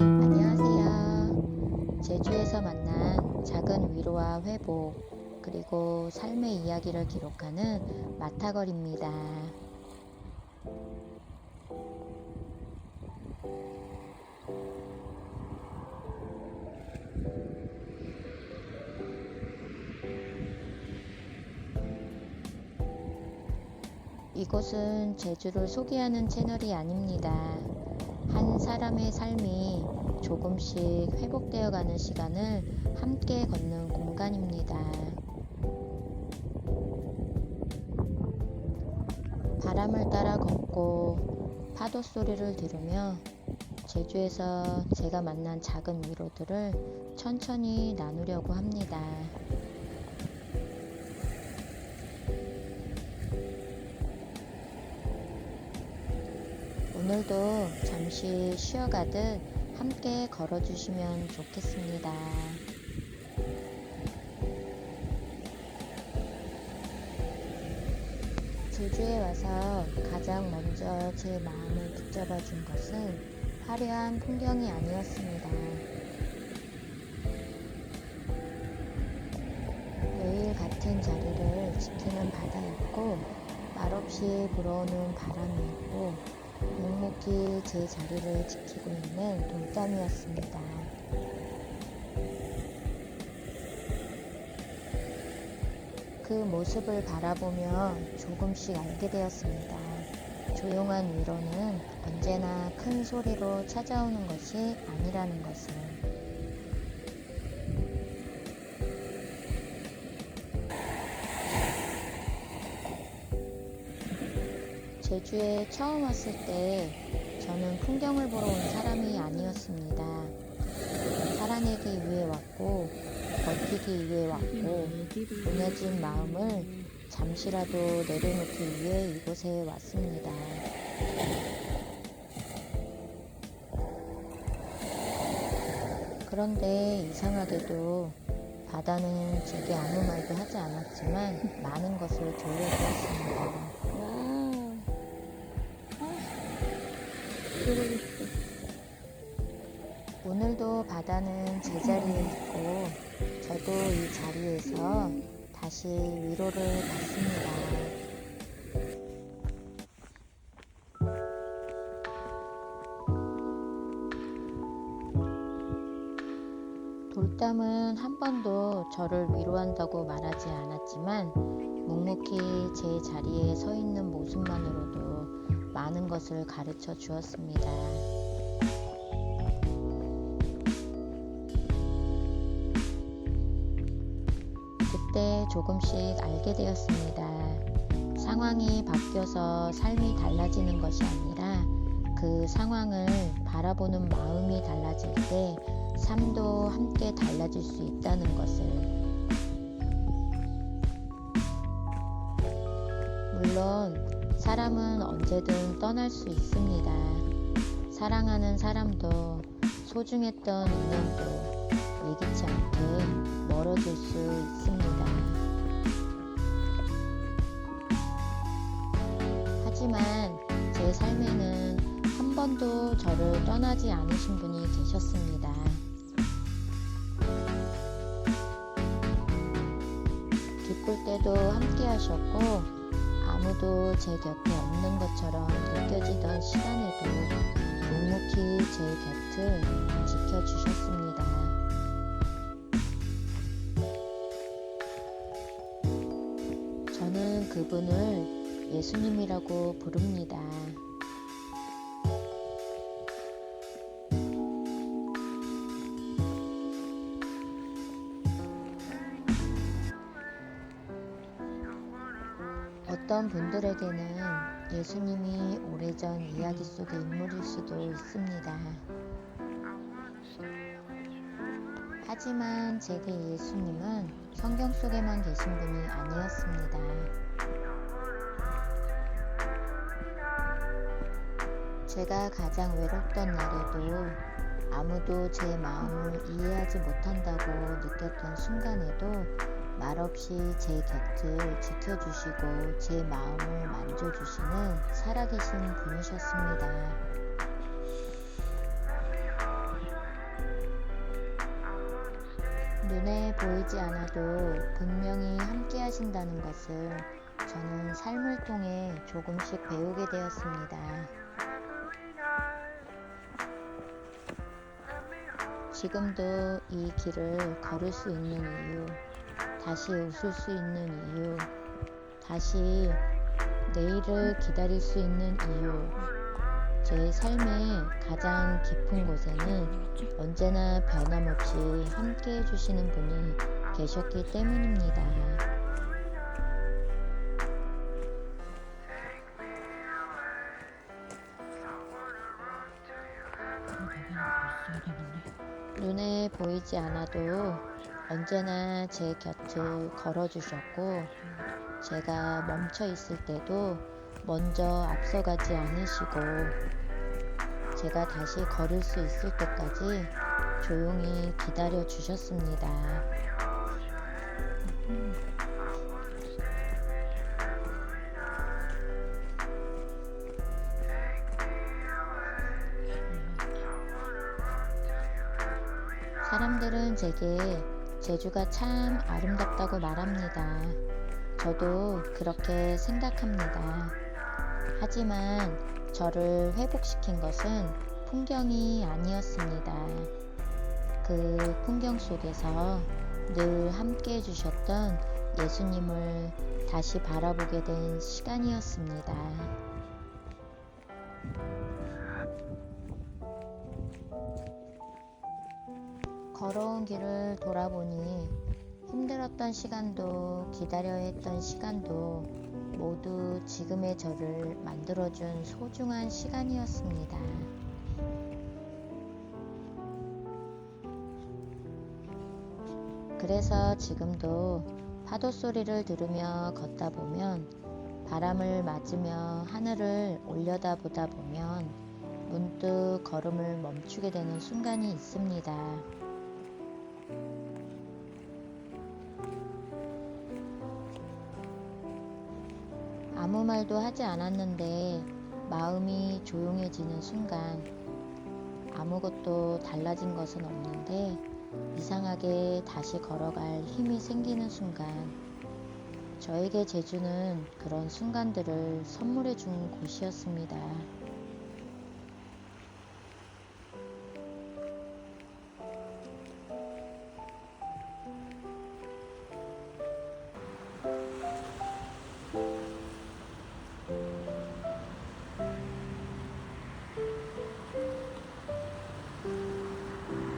안녕하세요. 제주에서 만난 작은 위로와 회복, 그리고 삶의 이야기를 기록하는 마타걸입니다. 이곳은 제주를 소개하는 채널이 아닙니다. 한 사람의 삶이 조금씩 회복되어 가는 시간을 함께 걷는 공간입니다. 바람을 따라 걷고 파도 소리를 들으며 제주에서 제가 만난 작은 위로들을 천천히 나누려고 합니다. 오늘도 잠시 쉬어가듯 함께 걸어주시면 좋겠습니다. 제주에 와서 가장 먼저 제 마음을 붙잡아 준 것은 화려한 풍경이 아니었습니다. 매일 같은 자리를 지키는 바다였고, 말없이 불어오는 바람이 있고, 묵묵히 제 자리를 지키고 있는 돌담이었습니다. 그 모습을 바라보며 조금씩 알게 되었습니다. 조용한 위로는 언제나 큰 소리로 찾아오는 것이 아니라는 것을. 제주에 처음 왔을 때 저는 풍경을 보러 온 사람이 아니었습니다. 살아내기 위해 왔고, 버티기 위해 왔고, 무너진 마음을 잠시라도 내려놓기 위해 이곳에 왔습니다. 그런데 이상하게도 바다는 제게 아무 말도 하지 않았지만 많은 것을 들려주었습니다. 오늘도 바다는 제자리에 있고, 저도 이 자리에서 다시 위로를 받습니다. 돌담은 한 번도 저를 위로한다고 말하지 않았지만, 묵묵히 제 자리에 서 있는 모습만으로도 많은 것을 가르쳐 주었습니다. 그때 조금씩 알게 되었습니다. 상황이 바뀌어서 삶이 달라지는 것이 아니라 그 상황을 바라보는 마음이 달라질 때 삶도 함께 달라질 수 있다는 것을. 물론 사람은 언제든 떠날 수 있습니다. 사랑하는 사람도 소중했던 인연도 예기치 않게 멀어질 수 있습니다. 하지만 제 삶에는 한 번도 저를 떠나지 않으신 분이 계셨습니다. 기쁠 때도 함께 하셨고, 아무도 제 곁에 없는 것처럼 느껴지던 시간에도 묵묵히 제 곁을 지켜주셨습니다. 저는 그분을 예수님이라고 부릅니다. 어떤 분들에게는 예수님이 오래전 이야기 속의 인물일 수도 있습니다. 하지만 제게 예수님은 성경 속에만 계신 분이 아니었습니다. 제가 가장 외롭던 날에도, 아무도 제 마음을 이해하지 못한다고 느꼈던 순간에도 말없이 제 곁을 지켜주시고 제 마음을 만져주시는 살아계신 분이셨습니다. 눈에 보이지 않아도 분명히 함께 하신다는 것을 저는 삶을 통해 조금씩 배우게 되었습니다. 지금도 이 길을 걸을 수 있는 이유, 다시 웃을 수 있는 이유, 다시 내일을 기다릴 수 있는 이유, 제 삶의 가장 깊은 곳에는 언제나 변함없이 함께 해주시는 분이 계셨기 때문입니다. 눈에 보이지 않아도 언제나 제 곁을 걸어주셨고, 제가 멈춰 있을 때도 먼저 앞서가지 않으시고, 제가 다시 걸을 수 있을 때까지 조용히 기다려 주셨습니다. 사람들은 제게 제주가 참 아름답다고 말합니다. 저도 그렇게 생각합니다. 하지만 저를 회복시킨 것은 풍경이 아니었습니다. 그 풍경 속에서 늘 함께 해주셨던 예수님을 다시 바라보게 된 시간이었습니다. 걸어온 길을 돌아보니 힘들었던 시간도 기다려야 했던 시간도 모두 지금의 저를 만들어준 소중한 시간이었습니다. 그래서 지금도 파도 소리를 들으며 걷다 보면, 바람을 맞으며 하늘을 올려다보다 보면 문득 걸음을 멈추게 되는 순간이 있습니다. 아무 말도 하지 않았는데 마음이 조용해지는 순간, 아무것도 달라진 것은 없는데 이상하게 다시 걸어갈 힘이 생기는 순간, 저에게 제주는 그런 순간들을 선물해 준 곳이었습니다.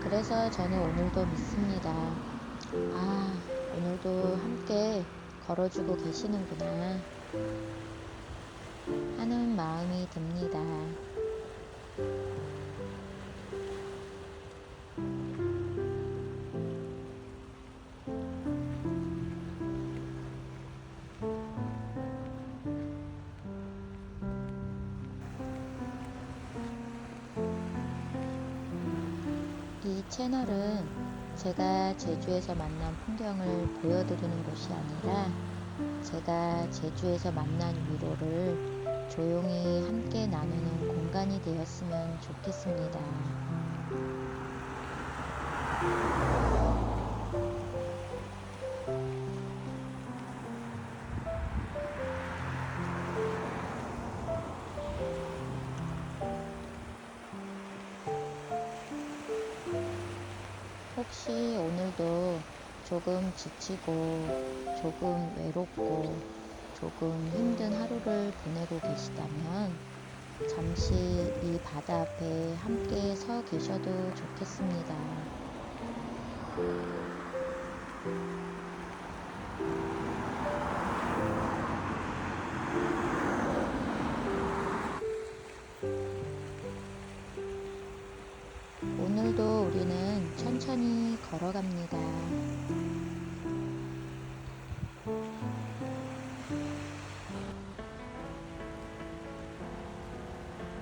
그래서 저는 오늘도 믿습니다. 아, 오늘도 함께 걸어주고 계시는구나 하는 마음이 듭니다. 이 채널은 제가 제주에서 만난 풍경을 보여드리는 곳이 아니라, 제가 제주에서 만난 위로를 조용히 함께 나누는 공간이 되었으면 좋겠습니다. 혹시 오늘도 조금 지치고 조금 외롭고 조금 힘든 하루를 보내고 계시다면 잠시 이 바다 앞에 함께 서 계셔도 좋겠습니다. 오늘도 우리는 천천히 걸어갑니다.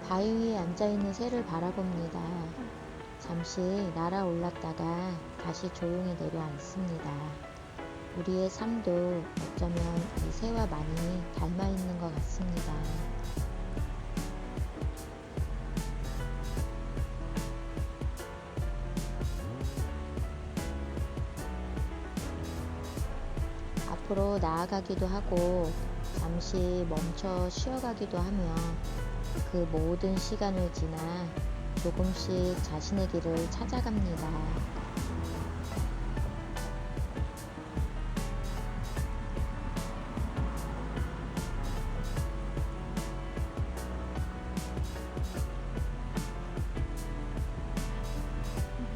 바위 위에 앉아있는 새를 바라봅니다. 잠시 날아올랐다가 다시 조용히 내려앉습니다. 우리의 삶도 어쩌면 이 새와 많이 닮아있는 것 같습니다. 앞으로 나아가기도 하고 잠시 멈춰 쉬어가기도 하며 그 모든 시간을 지나 조금씩 자신의 길을 찾아갑니다.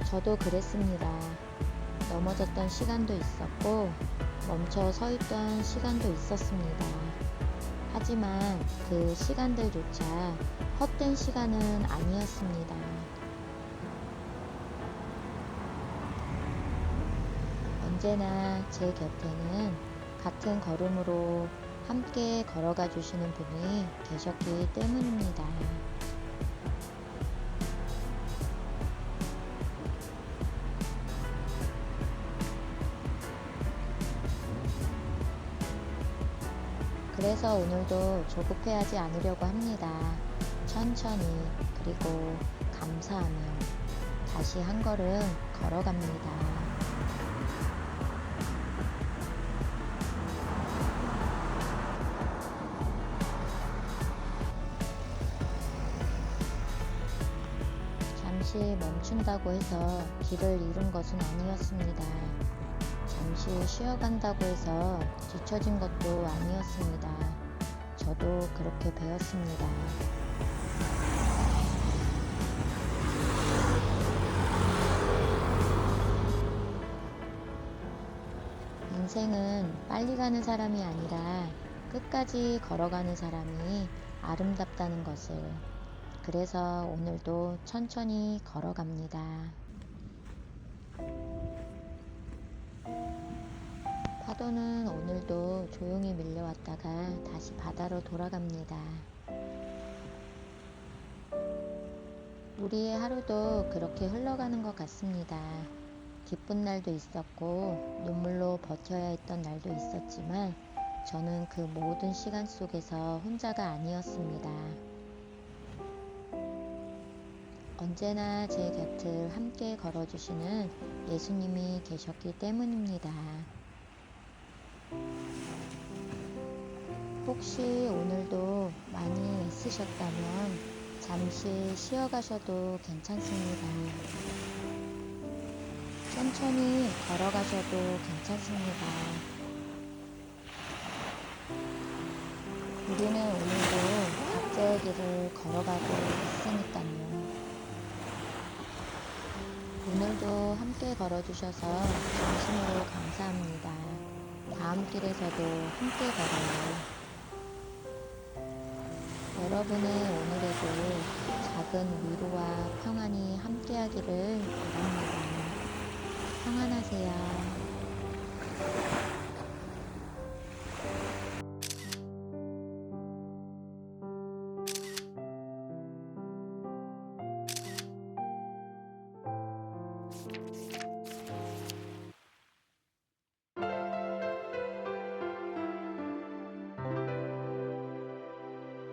저도 그랬습니다. 넘어졌던 시간도 있었고 멈춰 서 있던 시간도 있었습니다. 하지만 그 시간들조차 헛된 시간은 아니었습니다. 언제나 제 곁에는 같은 걸음으로 함께 걸어가 주시는 분이 계셨기 때문입니다. 그래서 오늘도 조급해하지 않으려고 합니다. 천천히 그리고 감사하며 다시 한 걸음 걸어갑니다. 잠시 멈춘다고 해서 길을 잃은 것은 아니었습니다. 잠시 쉬어간다고 해서 뒤처진 것도 아니었습니다. 저도 그렇게 배웠습니다. 인생은 빨리 가는 사람이 아니라 끝까지 걸어가는 사람이 아름답다는 것을, 그래서 오늘도 천천히 걸어갑니다. 파도는 오늘도 조용히 밀려왔다가 다시 바다로 돌아갑니다. 우리의 하루도 그렇게 흘러가는 것 같습니다. 기쁜 날도 있었고 눈물로 버텨야 했던 날도 있었지만 저는 그 모든 시간 속에서 혼자가 아니었습니다. 언제나 제 곁을 함께 걸어주시는 예수님이 계셨기 때문입니다. 혹시 오늘도 많이 애쓰셨다면 잠시 쉬어가셔도 괜찮습니다. 천천히 걸어가셔도 괜찮습니다. 우리는 오늘도 각자의 길을 걸어가고 있으니까요. 오늘도 함께 걸어주셔서 진심으로 감사합니다. 다음 길에서도 함께 걸어요. 여러분의 오늘에도 작은 위로와 평안이 함께하기를 바랍니다. 평안하세요.